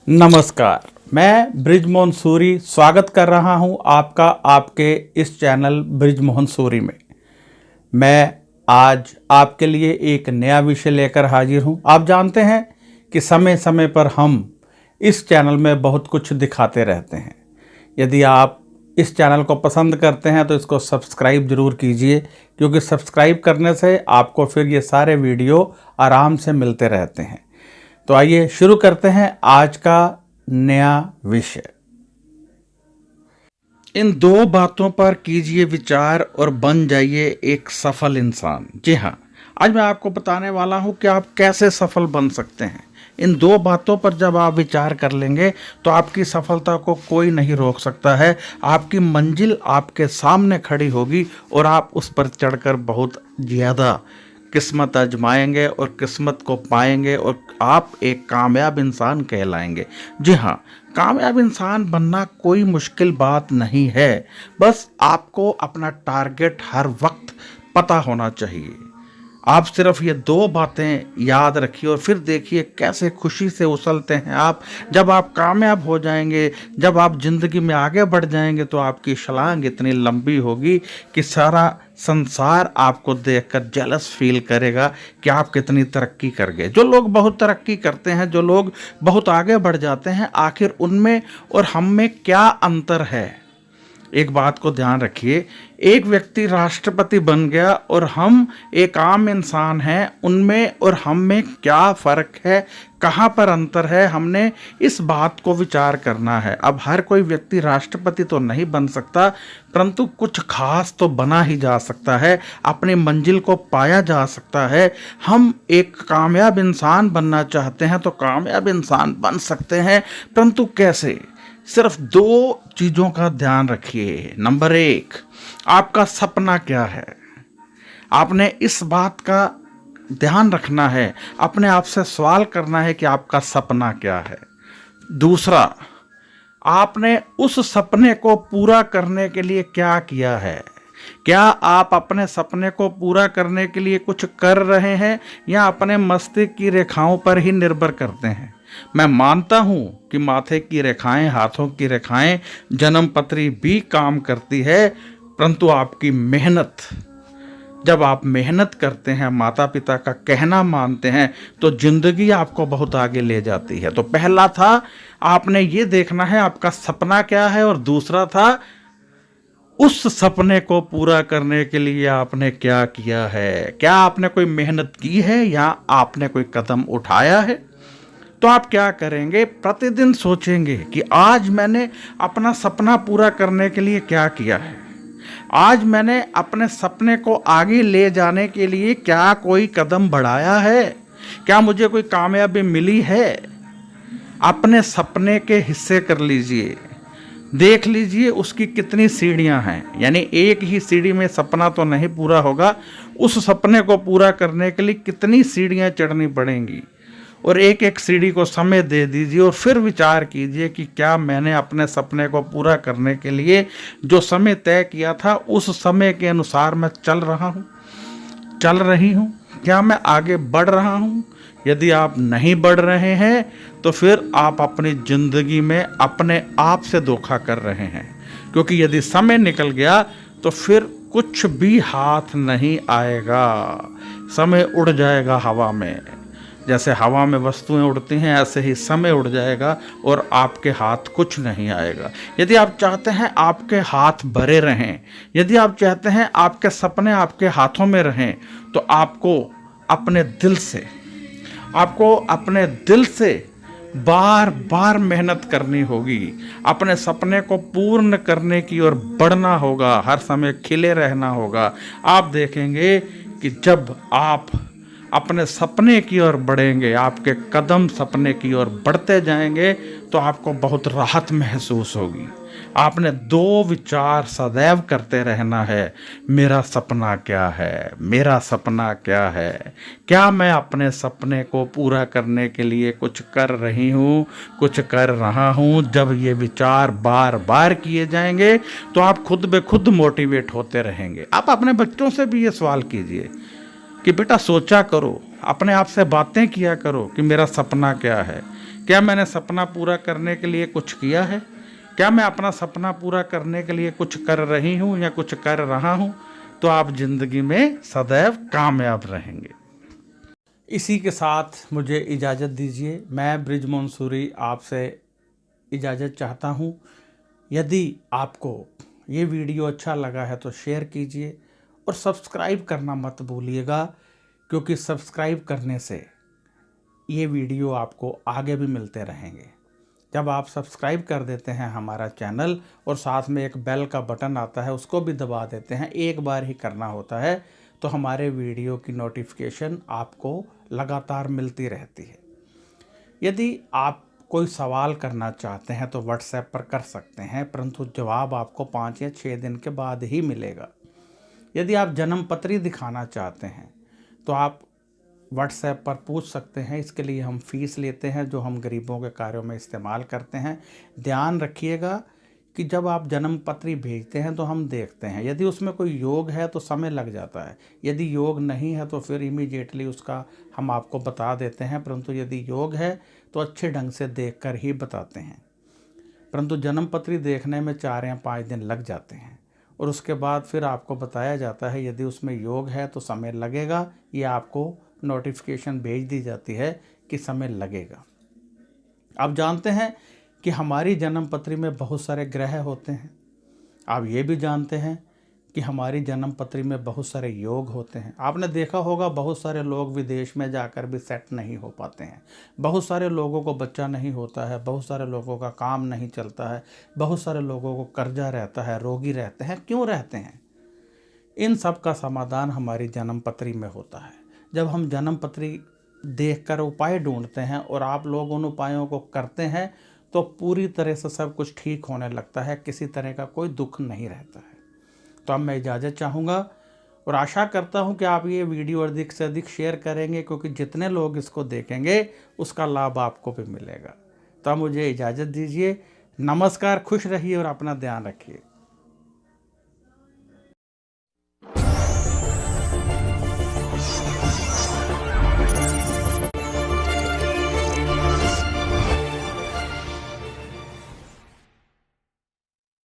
नमस्कार, मैं बृजमोहन सूरी स्वागत कर रहा हूं आपका आपके इस चैनल बृजमोहन सूरी में। मैं आज आपके लिए एक नया विषय लेकर हाजिर हूं। आप जानते हैं कि समय समय पर हम इस चैनल में बहुत कुछ दिखाते रहते हैं। यदि आप इस चैनल को पसंद करते हैं तो इसको सब्सक्राइब ज़रूर कीजिए, क्योंकि सब्सक्राइब करने से आपको फिर ये सारे वीडियो आराम से मिलते रहते हैं। तो आइए शुरू करते हैं आज का नया विषय। इन दो बातों पर कीजिए विचार और बन जाइए एक सफल इंसान। जी हाँ, आज मैं आपको बताने वाला हूं कि आप कैसे सफल बन सकते हैं। इन दो बातों पर जब आप विचार कर लेंगे तो आपकी सफलता को कोई नहीं रोक सकता है। आपकी मंजिल आपके सामने खड़ी होगी और आप उस पर चढ़कर बहुत ज़्यादा किस्मत आजमाएंगे और किस्मत को पाएंगे और आप एक कामयाब इंसान कहलाएंगे। जी हाँ, कामयाब इंसान बनना कोई मुश्किल बात नहीं है। बस आपको अपना टारगेट हर वक्त पता होना चाहिए। आप सिर्फ ये दो बातें याद रखिए और फिर देखिए कैसे खुशी से उछलते हैं आप। जब आप कामयाब हो जाएंगे, जब आप ज़िंदगी में आगे बढ़ जाएंगे तो आपकी छलांग इतनी लंबी होगी कि सारा संसार आपको देखकर जेलस फील करेगा कि आप कितनी तरक्की कर गए। जो लोग बहुत तरक्की करते हैं, जो लोग बहुत आगे बढ़ जाते हैं, आखिर उनमें और हम में क्या अंतर है? एक बात को ध्यान रखिए, एक व्यक्ति राष्ट्रपति बन गया और हम एक आम इंसान हैं, उनमें और हम में क्या फ़र्क है, कहाँ पर अंतर है? हमने इस बात को विचार करना है। अब हर कोई व्यक्ति राष्ट्रपति तो नहीं बन सकता, परंतु कुछ खास तो बना ही जा सकता है, अपनी मंजिल को पाया जा सकता है। हम एक कामयाब इंसान बनना चाहते हैं तो कामयाब इंसान बन सकते हैं, परंतु कैसे? सिर्फ दो चीज़ों का ध्यान रखिए। नंबर एक, आपका सपना क्या है? आपने इस बात का ध्यान रखना है, अपने आप से सवाल करना है कि आपका सपना क्या है। दूसरा, आपने उस सपने को पूरा करने के लिए क्या किया है? क्या आप अपने सपने को पूरा करने के लिए कुछ कर रहे हैं या अपने मस्तिष्क की रेखाओं पर ही निर्भर करते हैं? मैं मानता हूं कि माथे की रेखाएं, हाथों की रेखाएं, जन्मपत्री भी काम करती है, परंतु आपकी मेहनत, जब आप मेहनत करते हैं, माता पिता का कहना मानते हैं, तो जिंदगी आपको बहुत आगे ले जाती है। तो पहला था, आपने ये देखना है आपका सपना क्या है, और दूसरा था उस सपने को पूरा करने के लिए आपने क्या किया है। क्या आपने कोई मेहनत की है या आपने कोई कदम उठाया है? तो आप क्या करेंगे? प्रतिदिन सोचेंगे कि आज मैंने अपना सपना पूरा करने के लिए क्या किया है, आज मैंने अपने सपने को आगे ले जाने के लिए क्या कोई कदम बढ़ाया है, क्या मुझे कोई कामयाबी मिली है। अपने सपने के हिस्से कर लीजिए, देख लीजिए उसकी कितनी सीढ़ियां हैं। यानी एक ही सीढ़ी में सपना तो नहीं पूरा होगा, उस सपने को पूरा करने के लिए कितनी सीढ़ियां चढ़नी पड़ेंगी, और एक एक सीढ़ी को समय दे दीजिए और फिर विचार कीजिए कि क्या मैंने अपने सपने को पूरा करने के लिए जो समय तय किया था उस समय के अनुसार मैं चल रहा हूँ, चल रही हूँ? क्या मैं आगे बढ़ रहा हूँ? यदि आप नहीं बढ़ रहे हैं तो फिर आप अपनी ज़िंदगी में अपने आप से धोखा कर रहे हैं, क्योंकि यदि समय निकल गया तो फिर कुछ भी हाथ नहीं आएगा। समय उड़ जाएगा हवा में। जैसे हवा में वस्तुएं उड़ती हैं, ऐसे ही समय उड़ जाएगा और आपके हाथ कुछ नहीं आएगा। यदि आप चाहते हैं आपके हाथ भरे रहें, यदि आप चाहते हैं आपके सपने आपके हाथों में रहें, तो आपको अपने दिल से बार बार मेहनत करनी होगी। अपने सपने को पूर्ण करने की ओर बढ़ना होगा, हर समय खिले रहना होगा। आप देखेंगे कि जब आप अपने सपने की ओर बढ़ेंगे, आपके कदम सपने की ओर बढ़ते जाएंगे, तो आपको बहुत राहत महसूस होगी। आपने दो विचार सदैव करते रहना है, मेरा सपना क्या है, मेरा सपना क्या है। क्या मैं अपने सपने को पूरा करने के लिए कुछ कर रही हूँ, कुछ कर रहा हूँ? जब ये विचार बार बार किए जाएंगे तो आप खुद ब खुद मोटिवेट होते रहेंगे। आप अपने बच्चों से भी ये सवाल कीजिए कि बेटा सोचा करो, अपने आप से बातें किया करो कि मेरा सपना क्या है, क्या मैंने सपना पूरा करने के लिए कुछ किया है? क्या मैं अपना सपना पूरा करने के लिए कुछ कर रही हूँ या कुछ कर रहा हूँ? तो आप ज़िंदगी में सदैव कामयाब रहेंगे। इसी के साथ मुझे इजाज़त दीजिए। मैं ब्रिज मंसूरी आपसे इजाज़त चाहता हूँ। यदि आपको ये वीडियो अच्छा लगा है तो शेयर कीजिए और सब्सक्राइब करना मत भूलिएगा, क्योंकि सब्सक्राइब करने से ये वीडियो आपको आगे भी मिलते रहेंगे। जब आप सब्सक्राइब कर देते हैं हमारा चैनल और साथ में एक बेल का बटन आता है, उसको भी दबा देते हैं, एक बार ही करना होता है, तो हमारे वीडियो की नोटिफिकेशन आपको लगातार मिलती रहती है। यदि आप कोई सवाल करना चाहते हैं तो व्हाट्सएप पर कर सकते हैं, परंतु जवाब आपको 5 या 6 दिन के बाद ही मिलेगा। यदि आप जन्म पत्री दिखाना चाहते हैं तो आप व्हाट्सएप पर पूछ सकते हैं। इसके लिए हम फ़ीस लेते हैं, जो हम गरीबों के कार्यों में इस्तेमाल करते हैं। ध्यान रखिएगा कि जब आप जन्म पत्री भेजते हैं तो हम देखते हैं, यदि उसमें कोई योग है तो समय लग जाता है, यदि योग नहीं है तो फिर इमीडिएटली उसका हम आपको बता देते हैं, परंतु यदि योग है तो अच्छे ढंग से देखकर ही बताते हैं। परंतु जन्म पत्री देखने में 4 या 5 दिन लग जाते हैं और उसके बाद फिर आपको बताया जाता है, यदि उसमें योग है तो समय लगेगा, या आपको नोटिफिकेशन भेज दी जाती है कि समय लगेगा। आप जानते हैं कि हमारी जन्म पत्री में बहुत सारे ग्रह होते हैं। आप ये भी जानते हैं कि हमारी जन्म पत्री में बहुत सारे योग होते हैं। आपने देखा होगा बहुत सारे लोग विदेश में जाकर भी सेट नहीं हो पाते हैं, बहुत सारे लोगों को बच्चा नहीं होता है, बहुत सारे लोगों का काम नहीं चलता है, बहुत सारे लोगों को कर्जा रहता है, रोगी रहते हैं। क्यों रहते हैं? इन सब का समाधान हमारी जन्म पत्री में होता है। जब हम जन्म पत्री देखकर उपाय ढूंढते हैं और आप लोग उन उपायों को करते हैं तो पूरी तरह से सब कुछ ठीक होने लगता है, किसी तरह का कोई दुख नहीं रहता है। तो अब मैं इजाज़त चाहूँगा और आशा करता हूँ कि आप ये वीडियो अधिक से अधिक शेयर करेंगे, क्योंकि जितने लोग इसको देखेंगे उसका लाभ आपको भी मिलेगा। तो अब मुझे इजाज़त दीजिए। नमस्कार, खुश रहिए और अपना ध्यान रखिए।